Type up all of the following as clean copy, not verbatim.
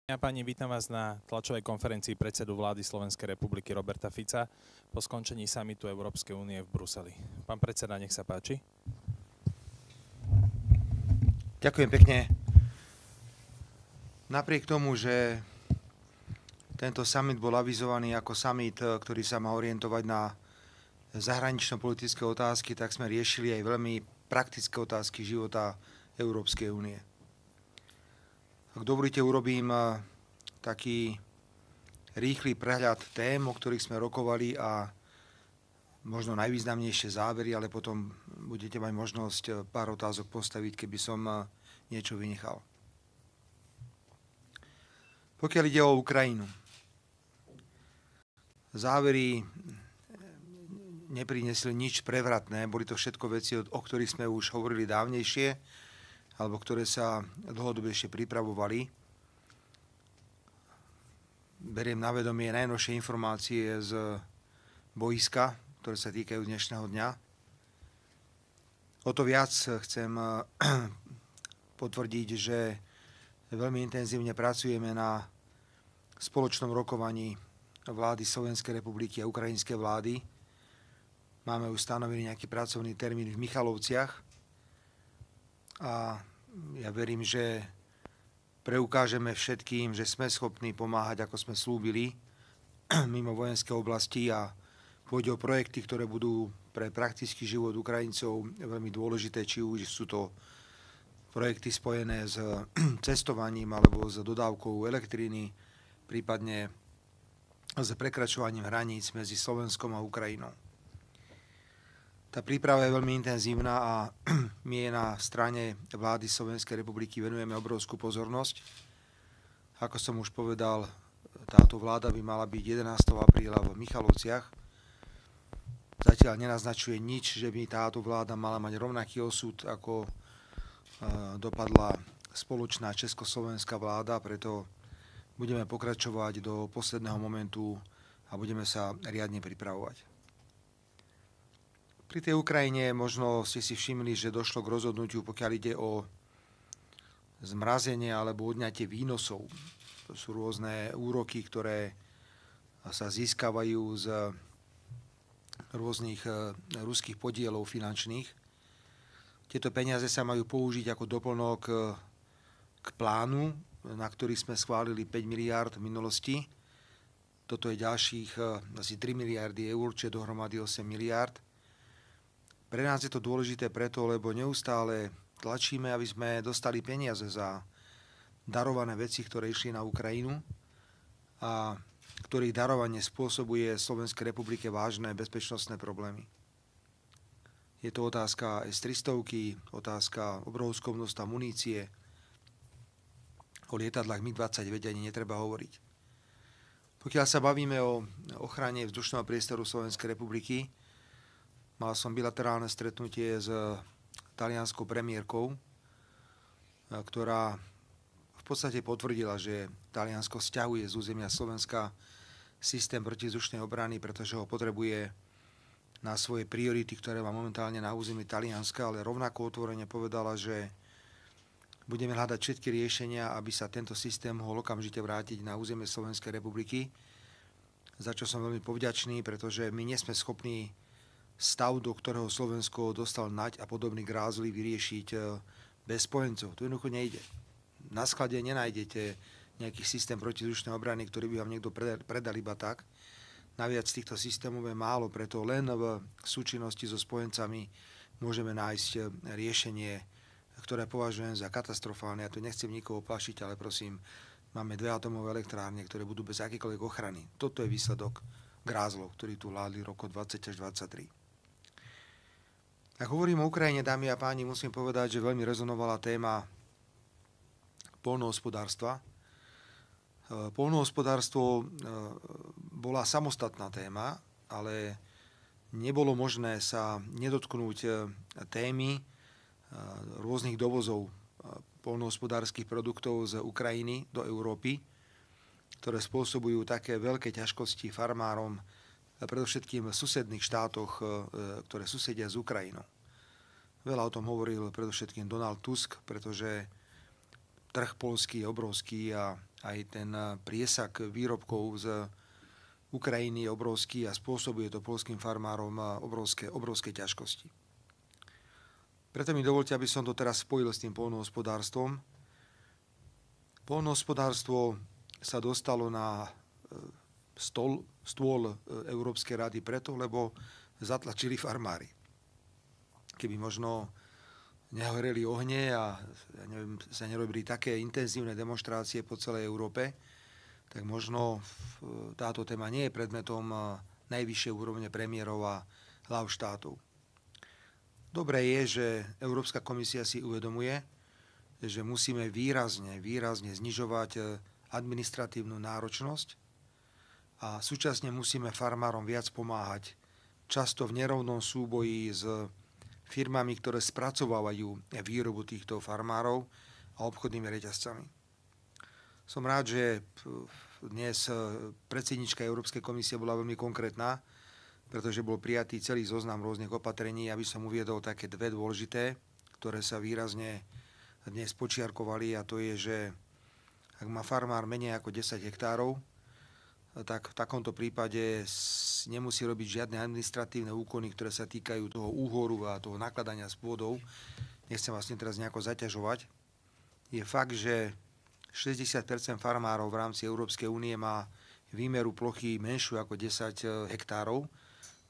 Ja, páni, vítam vás na tlačovej konferencii predsedu vlády Slovenskej republiky Roberta Fica po skončení samitu Európskej únie v Bruseli. Pán predseda, nech sa páči. Ďakujem pekne. Napriek tomu, že tento summit bol avizovaný ako summit, ktorý sa má orientovať na zahranično-politické otázky, tak sme riešili aj veľmi praktické otázky života Európskej únie. Ak dovolíte, urobím taký rýchly prehľad tém, o ktorých sme rokovali a možno najvýznamnejšie závery, ale potom budete mať možnosť pár otázok postaviť, keby som niečo vynechal. Pokiaľ ide o Ukrajinu, závery neprinesli nič prevratné, boli to všetko veci, o ktorých sme už hovorili dávnejšie, alebo ktoré sa dlhodobejšie pripravovali. Beriem na vedomie najnovšie informácie z boiska, ktoré sa týkajú dnešného dňa. O to viac chcem potvrdiť, že veľmi intenzívne pracujeme na spoločnom rokovaní vlády Slovenskej republiky a ukrajinskej vlády. Máme už stanovený nejaký pracovný termín v Michalovciach a ja verím, že preukážeme všetkým, že sme schopní pomáhať, ako sme slúbili, mimo vojenské oblasti a pôjde o projekty, ktoré budú pre praktický život Ukrajincov veľmi dôležité, či už sú to projekty spojené s cestovaním alebo s dodávkou elektriny, prípadne s prekračovaním hraníc medzi Slovenskom a Ukrajinou. Tá príprava je veľmi intenzívna a my na strane vlády Slovenskej republiky venujeme obrovskú pozornosť. Ako som už povedal, táto vláda by mala byť 11. apríla v Michalovciach. Zatiaľ nenaznačuje nič, že by táto vláda mala mať rovnaký osud, ako dopadla spoločná československá vláda, preto budeme pokračovať do posledného momentu a budeme sa riadne pripravovať. Pri tej Ukrajine možno ste si všimli, že došlo k rozhodnutiu, pokiaľ ide o zmrazenie alebo odňatie výnosov. To sú rôzne úroky, ktoré sa získavajú z rôznych ruských podielov finančných. Tieto peniaze sa majú použiť ako doplnok k plánu, na ktorý sme schválili 5 miliárd v minulosti. Toto je ďalších asi 3 miliardy eur, čo je dohromady 8 miliárd. Pre nás je to dôležité preto, lebo neustále tlačíme, aby sme dostali peniaze za darované veci, ktoré išli na Ukrajinu a ktorých darovanie spôsobuje Slovenskej republike vážne bezpečnostné problémy. Je to otázka S-300, otázka obrovského množstva munície, o lietadlách MiG-29 ani netreba hovoriť. Pokiaľ sa bavíme o ochrane vzdušného priestoru Slovenskej republiky, mal som bilaterálne stretnutie s talianskou premiérkou, ktorá v podstate potvrdila, že Taliansko sťahuje z územia Slovenska systém protizdušnej obrany, pretože ho potrebuje na svoje priority, ktoré má momentálne na území Talianska, ale rovnako otvorene povedala, že budeme hľadať všetky riešenia, aby sa tento systém mohol okamžite vrátiť na územie Slovenskej republiky, za čo som veľmi povďačný, pretože my nie sme schopní stav, do ktorého Slovensko dostal Naď a podobný grázly, vyriešiť bez spojencov. To jednoducho nejde. Na sklade nenájdete nejaký systém protizdušnej obrany, ktorý by vám niekto predal iba tak. Naviac týchto systémov je málo, preto len v súčinnosti so spojencami môžeme nájsť riešenie, ktoré považujem za katastrofálne. Ja tu nechcem nikoho plašiť, ale prosím, máme 2 atomové elektrárne, ktoré budú bez akýkoľvek ochrany. Toto je výsledok grázlov, ktorí tu vládli roku 20 až 23. Ak hovorím o Ukrajine, dámy a páni, musím povedať, že veľmi rezonovala téma poľnohospodárstva. Poľnohospodárstvo bola samostatná téma, ale nebolo možné sa nedotknúť témy rôznych dovozov poľnohospodárskych produktov z Ukrajiny do Európy, ktoré spôsobujú také veľké ťažkosti farmárom, predovšetkým v susedných štátoch, ktoré susedia s Ukrajinou. Veľa o tom hovoril predovšetkým Donald Tusk, pretože trh poľský je obrovský a aj ten priesak výrobkov z Ukrajiny je obrovský a spôsobuje to poľským farmárom obrovské ťažkosti. Preto mi dovolte, aby som to teraz spojil s tým poľnohospodárstvom. Poľnohospodárstvo sa dostalo na stôl Európskej rady preto, lebo zatlačili farmári. Keby možno nehoreli ohne a sa nerobili také intenzívne demonštrácie po celej Európe, tak možno táto téma nie je predmetom najvyššej úrovne premiérov a hlav štátov. Dobré je, že Európska komisia si uvedomuje, že musíme výrazne znižovať administratívnu náročnosť a súčasne musíme farmárom viac pomáhať, často v nerovnom súboji s firmami, ktoré spracovávajú výrobu týchto farmárov a obchodnými reťazcami. Som rád, že dnes predsednička Európskej komisie bola veľmi konkrétna, pretože bol prijatý celý zoznam rôznych opatrení, aby som uviedol také dve dôležité, ktoré sa výrazne dnes počiarkovali, a to je, že ak má farmár menej ako 10 hektárov, tak v takomto prípade nemusí robiť žiadne administratívne úkony, ktoré sa týkajú toho úhoru a toho nakladania s pôdou. Nechcem vás teraz nejako zaťažovať. Je fakt, že 60% farmárov v rámci Európskej únie má výmeru plochy menšiu ako 10 hektárov.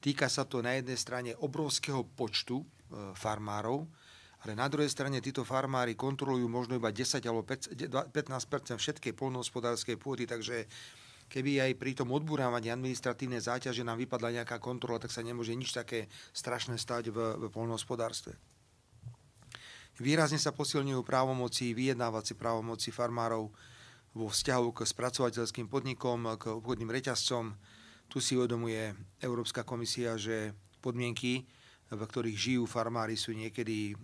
Týka sa to na jednej strane obrovského počtu farmárov, ale na druhej strane títo farmári kontrolujú možno iba 10 alebo 15% všetkej poľnohospodárskej pôdy, takže keby aj pri tom odburávaní administratívnej záťaže nám vypadla nejaká kontrola, tak sa nemôže nič také strašné stať v poľnohospodárstve. Výrazne sa posilňujú vyjednávacie právomoci farmárov vo vzťahu k spracovateľským podnikom, k obchodným reťazcom. Tu si uvedomuje Európska komisia, že podmienky, v ktorých žijú farmári, sú niekedy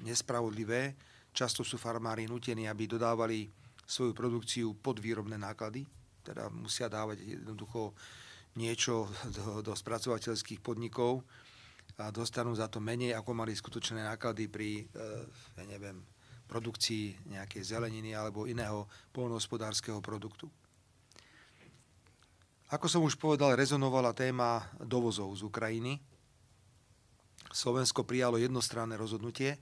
nespravodlivé. Často sú farmári nútení, aby dodávali svoju produkciu pod výrobné náklady, teda musia dávať jednoducho niečo do spracovateľských podnikov a dostanú za to menej, ako mali skutočné náklady pri produkcii nejakej zeleniny alebo iného poľnohospodárskeho produktu. Ako som už povedal, rezonovala téma dovozov z Ukrajiny. Slovensko prijalo jednostranné rozhodnutie.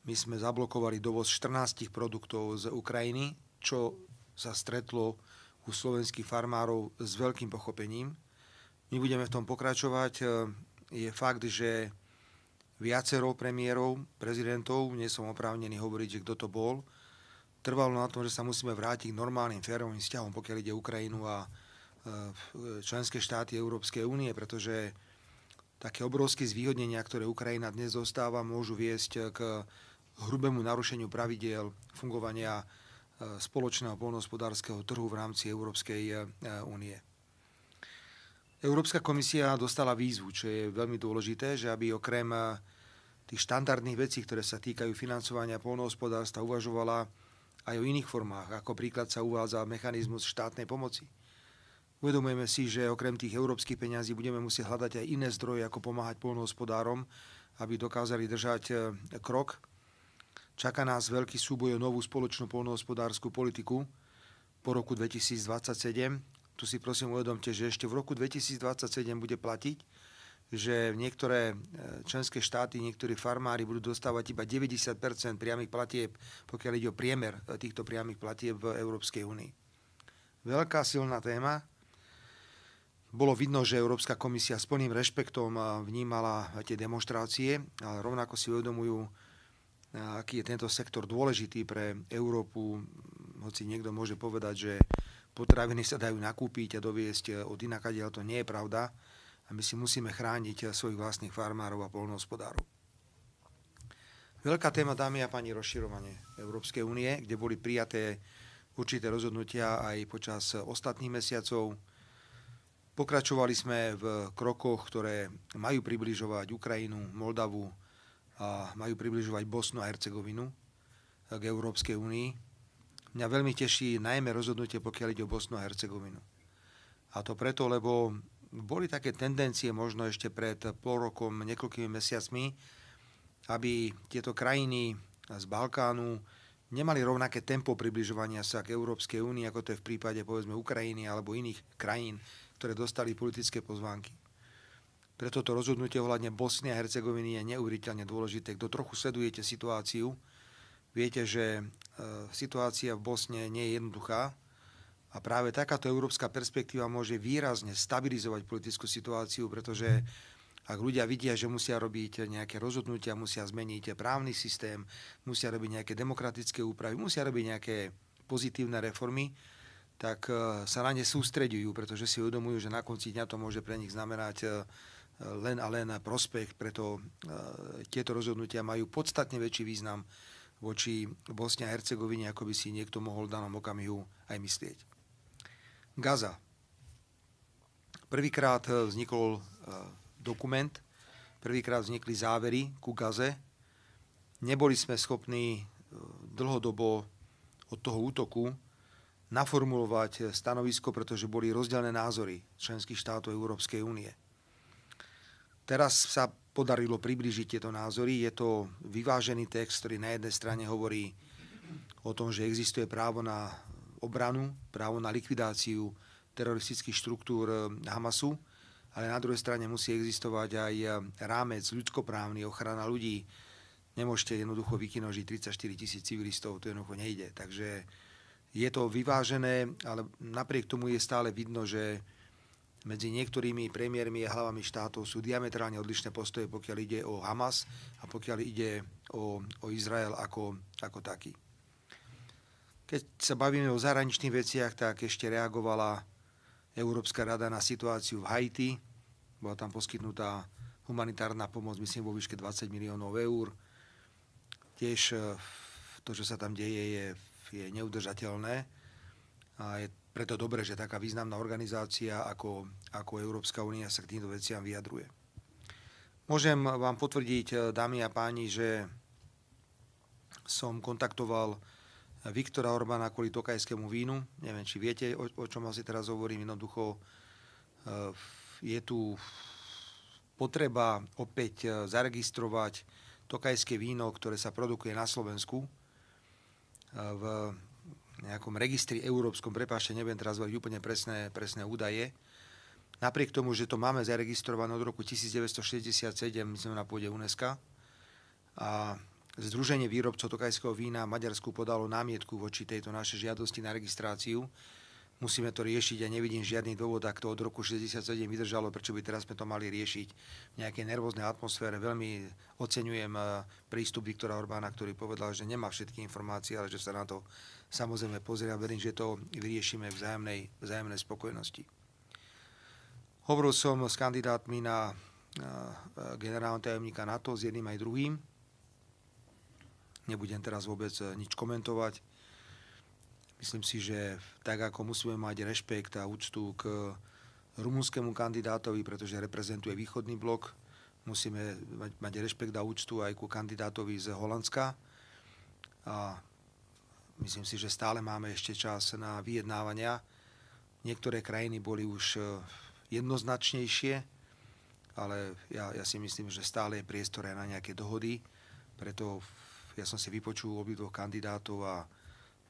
My sme zablokovali dovoz 14 produktov z Ukrajiny, čo sa stretlo u slovenských farmárov s veľkým pochopením. My budeme v tom pokračovať. Je fakt, že viacero premiérov, prezidentov, nie som oprávnený hovoriť, že kto to bol, trvalo na tom, že sa musíme vrátiť k normálnym férovým vzťahom, pokiaľ ide Ukrajinu a členské štáty Európskej únie, pretože také obrovské zvýhodnenia, ktoré Ukrajina dnes dostáva, môžu viesť k hrubému narušeniu pravidiel fungovania spoločného poľnohospodárskeho trhu v rámci Európskej únie. Európska komisia dostala výzvu, čo je veľmi dôležité, že aby okrem tých štandardných vecí, ktoré sa týkajú financovania poľnohospodárstva, uvažovala aj o iných formách. Ako príklad sa uvádza mechanizmus štátnej pomoci. Uvedomujeme si, že okrem tých európskych peňazí budeme musieť hľadať aj iné zdroje, ako pomáhať poľnohospodárom, aby dokázali držať krok. Čaká nás veľký súboj o novú spoločnú poľnohospodársku politiku po roku 2027. Tu si prosím uvedomte, že ešte v roku 2027 bude platiť, že niektoré členské štáty, niektorí farmári budú dostávať iba 90% priamych platieb, pokiaľ ide o priemer týchto priamych platieb v Európskej únii. Veľká silná téma. Bolo vidno, že Európska komisia s plným rešpektom vnímala tie demonštrácie, ale rovnako si uvedomujú, aký je tento sektor dôležitý pre Európu. Hoci niekto môže povedať, že potraviny sa dajú nakúpiť a doviesť od inakadiaľ, to nie je pravda. A my si musíme chrániť svojich vlastných farmárov a poľnohospodárov. Veľká téma, dámy a páni, rozširovanie Európskej únie, kde boli prijaté určité rozhodnutia aj počas ostatných mesiacov. Pokračovali sme v krokoch, ktoré majú približovať Ukrajinu, Moldavu a majú približovať Bosnu a Hercegovinu k Európskej únii. Mňa veľmi teší najmä rozhodnutie, pokiaľ ide o Bosnu a Hercegovinu. A to preto, lebo boli také tendencie možno ešte pred pol rokom, niekoľkými mesiacmi, aby tieto krajiny z Balkánu nemali rovnaké tempo približovania sa k Európskej únii, ako to je v prípade povedzme Ukrajiny alebo iných krajín, ktoré dostali politické pozvánky. Preto to rozhodnutie ohľadne Bosny a Hercegoviny je neuveriteľne dôležité. Kto trochu sledujete situáciu, viete, že situácia v Bosne nie je jednoduchá a práve takáto európska perspektíva môže výrazne stabilizovať politickú situáciu, pretože ak ľudia vidia, že musia robiť nejaké rozhodnutia, musia zmeniť právny systém, musia robiť nejaké demokratické úpravy, musia robiť nejaké pozitívne reformy, tak sa na ne sústreďujú, pretože si uvedomujú, že na konci dňa to môže pre nich znamenať len a len prospech. Preto tieto rozhodnutia majú podstatne väčší význam voči Bosne a Hercegovine, ako by si niekto mohol v danom okamihu aj myslieť. Gaza. Prvýkrát vznikol dokument, prvýkrát vznikli závery ku Gaze. Neboli sme schopní dlhodobo od toho útoku naformulovať stanovisko, pretože boli rozdielne názory členských štátov Európskej únie. Teraz sa podarilo priblížiť tieto názory. Je to vyvážený text, ktorý na jednej strane hovorí o tom, že existuje právo na obranu, právo na likvidáciu teroristických štruktúr Hamasu, ale na druhej strane musí existovať aj rámec ľudskoprávny, ochrana ľudí. Nemôžete jednoducho vykinožiť 34 000 civilistov, to jednoducho nejde. Takže je to vyvážené, ale napriek tomu je stále vidno, že medzi niektorými premiérmi a hlavami štátov sú diametrálne odlišné postoje, pokiaľ ide o Hamas a pokiaľ ide o Izrael ako taký. Keď sa bavíme o zahraničných veciach, tak ešte reagovala Európska rada na situáciu v Haiti. Bola tam poskytnutá humanitárna pomoc, myslím, vo výške 20 miliónov eur. Tiež to, čo sa tam deje, je neudržateľné. A je preto dobré, že taká významná organizácia ako Európska únia sa k týmto veciam vyjadruje. Môžem vám potvrdiť, dámy a páni, že som kontaktoval Viktora Orbána kvôli tokajskému vínu. Neviem, či viete, o čom asi teraz hovorím. Jednoducho je tu potreba opäť zaregistrovať tokajské víno, ktoré sa produkuje na Slovensku v nejakom registri európskom. Prepáčte, neviem teraz hovoriť úplne presné údaje. Napriek tomu, že to máme zaregistrované od roku 1967, myslím na pôde UNESCO, a Združenie výrobcov tokajského vína v Maďarsku podalo námietku voči tejto našej žiadosti na registráciu. Musíme to riešiť a nevidím žiadny dôvod, ak to od roku 1967 vydržalo, prečo by teraz sme to mali riešiť v nejakej nervóznej atmosfére. Veľmi oceňujem prístup Viktora Orbána, ktorý povedal, že nemá všetky informácie, ale že sa na to samozrejme pozrie a verím, že to vyriešime v vzájomnej spokojnosti. Hovoril som s kandidátmi na generálneho tajomníka NATO, s jedným aj druhým. Nebudem teraz vôbec nič komentovať. Myslím si, že tak ako musíme mať rešpekt a úctu k rumunskému kandidátovi, pretože reprezentuje východný blok, musíme mať rešpekt a úctu aj ku kandidátovi z Holandska. A myslím si, že stále máme ešte čas na vyjednávania. Niektoré krajiny boli už jednoznačnejšie, ale ja si myslím, že stále je priestor aj na nejaké dohody. Preto ja som si vypočul obidvoch kandidátov a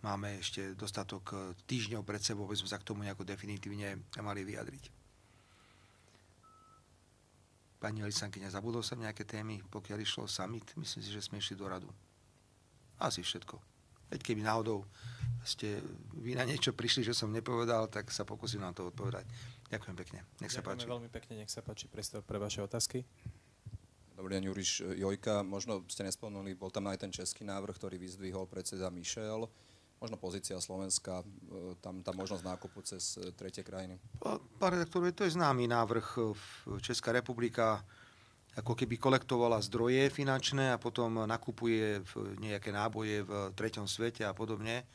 máme ešte dostatok týždňov pred sebou, aby sme sa k tomu nejako definitívne mali vyjadriť. Pani Lisánkyňa, zabudol som nejaké témy, pokiaľ išlo summit? Myslím si, že sme išli do radu. Asi všetko. Veď keby náhodou ste vy na niečo prišli, že som nepovedal, tak sa pokúsim na to odpovedať. Ďakujem pekne. Nech sa páči. Ďakujeme veľmi pekne, nech sa páči priestor pre vaše otázky. Dobrý deň, Juriš Jojka. Možno ste nespomenuli, bol tam aj ten český návrh, ktorý vyzdvihol predseda Michel. Možno pozícia Slovenska, tam tá možnosť nákupu cez tretie krajiny. Pán redaktor, to je známy návrh. Česká republika ako keby kolektovala zdroje finančné a potom nakupuje nejaké náboje v treťom svete a podobne.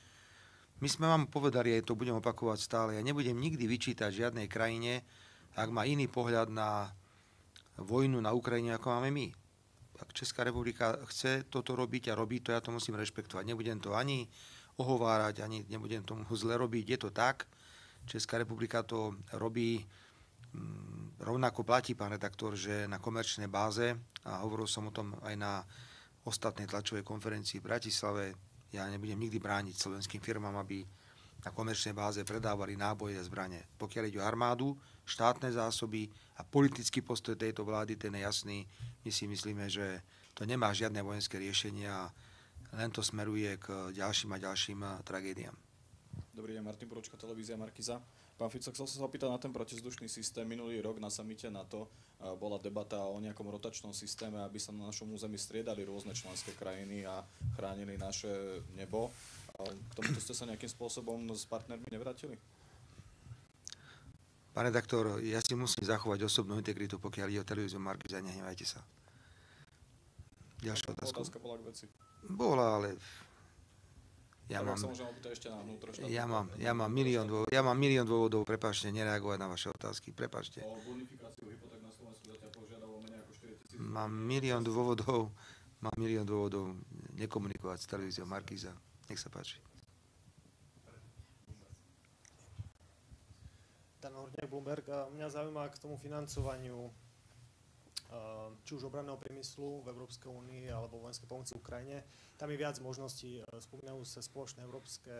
My sme vám povedali, aj to budem opakovať stále, ja nebudem nikdy vyčítať žiadnej krajine, ak má iný pohľad na vojnu na Ukrajine, ako máme my. Ak Česká republika chce toto robiť a robí to, ja to musím rešpektovať. Nebudem to ani ohovárať, ani nebudem tomu zle robiť. Je to tak. Česká republika to robí. Rovnako platí, pán redaktor, že na komerčnej báze, a hovoril som o tom aj na ostatnej tlačovej konferencii v Bratislave, Ja nebudem nikdy brániť slovenským firmám, aby na komerčnej báze predávali náboje a zbrane. Pokiaľ ide o armádu, štátne zásoby a politický postoj tejto vlády, ten je jasný. My si myslíme, že to nemá žiadne vojenské riešenie a len to smeruje k ďalším a ďalším tragédiám. Dobrý deň, Martin Poručka, televízia Markiza. Pán Fico, chcel som sa opýtať na ten protizdušný systém. Minulý rok na samite NATO bola debata o nejakom rotačnom systéme, aby sa na našom území striedali rôzne členské krajiny a chránili naše nebo. K tomuto ste sa nejakým spôsobom s partnermi nevrátili? Pán redaktor, ja si musím zachovať osobnú integritu, pokiaľ ide o televíziu Markiza, nehnevajte sa. Ďalšia otázka. Otázka bola k veci. Bola, ale ja mám milión dôvodov, prepáčte, nereagovať na vaše otázky, prepáčte. O bonifikáciu hypoték na Slovensku zatiaľ požiadalo menej ako 4 000. Mám milión dôvodov nekomunikovať s televíziou Markiza. Nech sa páči. Dan Horňák, Bloomberg. Mňa zaujíma k tomu financovaniu či už obranného priemyslu v Európskej únii alebo vojenskej pomoci Ukrajine. Tam je viac možností. Spomínajú sa spoločné európske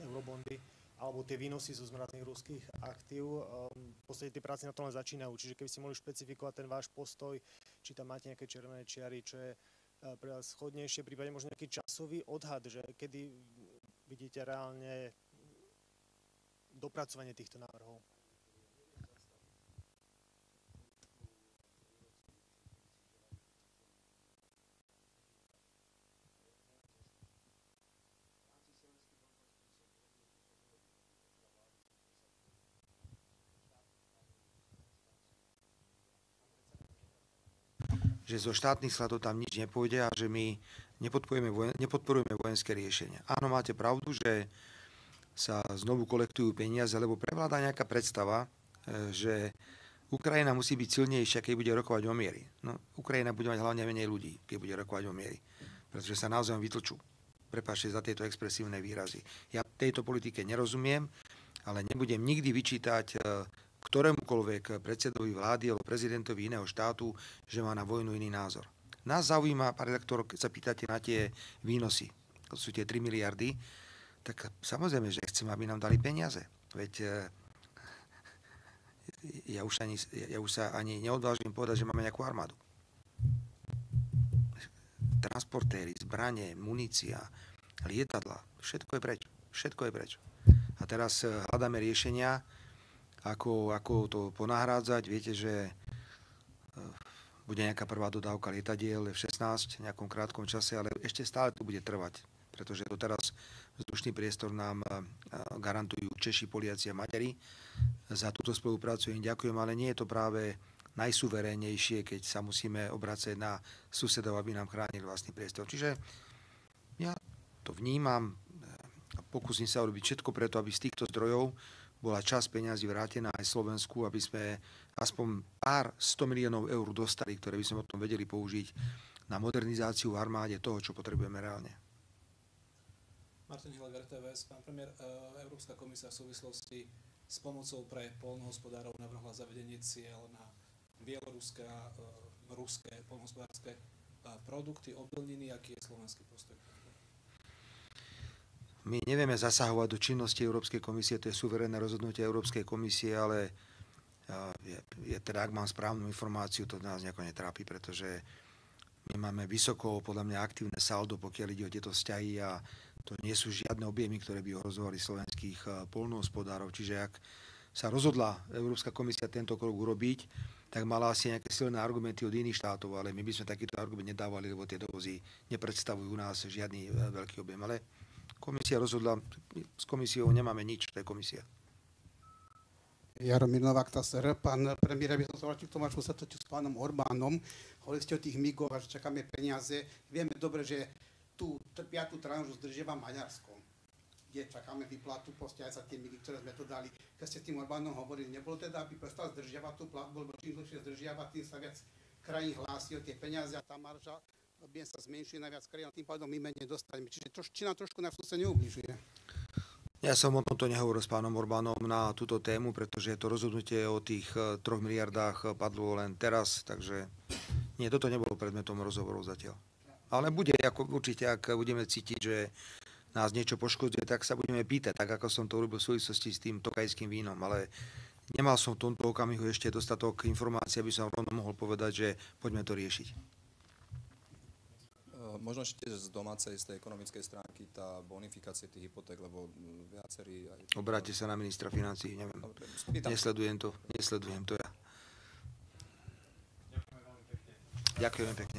eurobondy alebo tie výnosy zo zmrazených ruských aktív. V podstate tie práce na tom len začínajú. Čiže keby ste mohli špecifikovať ten váš postoj, či tam máte nejaké červené čiary, čo je pre vás schodnejšie, prípadne možno nejaký časový odhad, že kedy vidíte reálne dopracovanie týchto návrhov. Že zo štátnych skladov tam nič nepôjde a že my nepodporujeme vojenské riešenia. Áno, máte pravdu, že sa znovu kolektujú peniaze, lebo prevláda nejaká predstava, že Ukrajina musí byť silnejšia, keď bude rokovať o miery. No, Ukrajina bude mať hlavne menej ľudí, keď bude rokovať o miery, pretože sa naozaj vytlčú. Prepáčte za tieto expresívne výrazy. Ja tejto politike nerozumiem, ale nebudem nikdy vyčítať ktorémukoľvek predsedovi vlády alebo prezidentovi iného štátu, že má na vojnu iný názor. Nás zaujíma, pán redaktor, keď sa pýtate na tie výnosy, to sú tie 3 miliardy, tak samozrejme, že chcem, aby nám dali peniaze. Veď ja už sa ani neodvážim povedať, že máme nejakú armádu. Transportéry, zbranie, munícia, lietadla, všetko je preč. Všetko je preč. A teraz hľadáme riešenia, ako to ponahrádzať. Viete, že bude nejaká prvá dodávka lietadiel F-16 v nejakom krátkom čase, ale ešte stále to bude trvať, pretože doteraz vzdušný priestor nám garantujú Češi, Poliaci a Maďari. Za túto spoluprácu im ďakujem, ale nie je to práve najsuverénnejšie, keď sa musíme obracať na susedov, aby nám chránili vlastný priestor. Čiže ja to vnímam a pokúsim sa urobiť všetko preto, aby z týchto zdrojov bola časť peňazí vrátená aj Slovensku, aby sme aspoň pár 100 miliónov eur dostali, ktoré by sme potom vedeli použiť na modernizáciu v armáde toho, čo potrebujeme reálne. Martin Hilek, RTVS. Pán premiér, Európska komisia v súvislosti s pomocou pre poľnohospodárov navrhla zavedenie cieľ na bieloruské a ruské poľnohospodárske produkty, obilniny. Aký je slovenský postoj? My nevieme zasahovať do činnosti Európskej komisie, to je suverénne rozhodnutie Európskej komisie, ale teda, ak mám správnu informáciu, to nás nejako netrápi, pretože my máme vysoko, podľa mňa, aktívne saldo, pokiaľ ide o tieto vzťahy a to nie sú žiadne objemy, ktoré by ohrozovali slovenských poľnohospodárov. Čiže ak sa rozhodla Európska komisia tento krok urobiť, tak mala asi nejaké silné argumenty od iných štátov, ale my by sme takýto argument nedávali, lebo tie dovozy nepredstavujú u nás žiadny veľký objem. Ale komisia rozhodla, s komisiou nemáme nič, to je komisia. Jaromír Novák, TASR. Pán premiér, by som sa vrátil k tomu, čo sa točil s pánom Orbánom. Hovorili ste o tých migoch a že čakáme peniaze. Vieme dobre, že tú 5. tranžu zdržiava Maďarsko, kde čakáme výplatu, proste aj za tie migy, ktoré sme to dali. Keď ste s tým Orbánom hovorili, nebolo teda, aby prestal zdržiavať tú platbu, lebo čím dlhšie zdržiava, tým sa viac krajín hlási o tie peniaze a tá marža sa zmenšuje na viac krajín a tým pádom my menej dostaneme. Čiže či nám trošku na sa neubližuje? Ja som o tomto nehovoril s pánom Orbánom na túto tému, pretože to rozhodnutie o tých 3 miliardách padlo len teraz, takže nie, toto nebolo predmetom rozhovorov zatiaľ. Ale bude, ako určite, ak budeme cítiť, že nás niečo poškodzuje, tak sa budeme pýtať, tak ako som to urobil v súvislosti s tým tokajským vínom, ale nemal som v tomto okamihu ešte dostatok informácií, aby som rovno mohol povedať, že poďme to riešiť. Možno ešte z domácej, z tej ekonomickej stránky, tá bonifikácia tých hypoték, lebo viacerí... Obráťte sa na ministra financií, neviem. Dobre, Nesledujem to ja. Ďakujem pekne.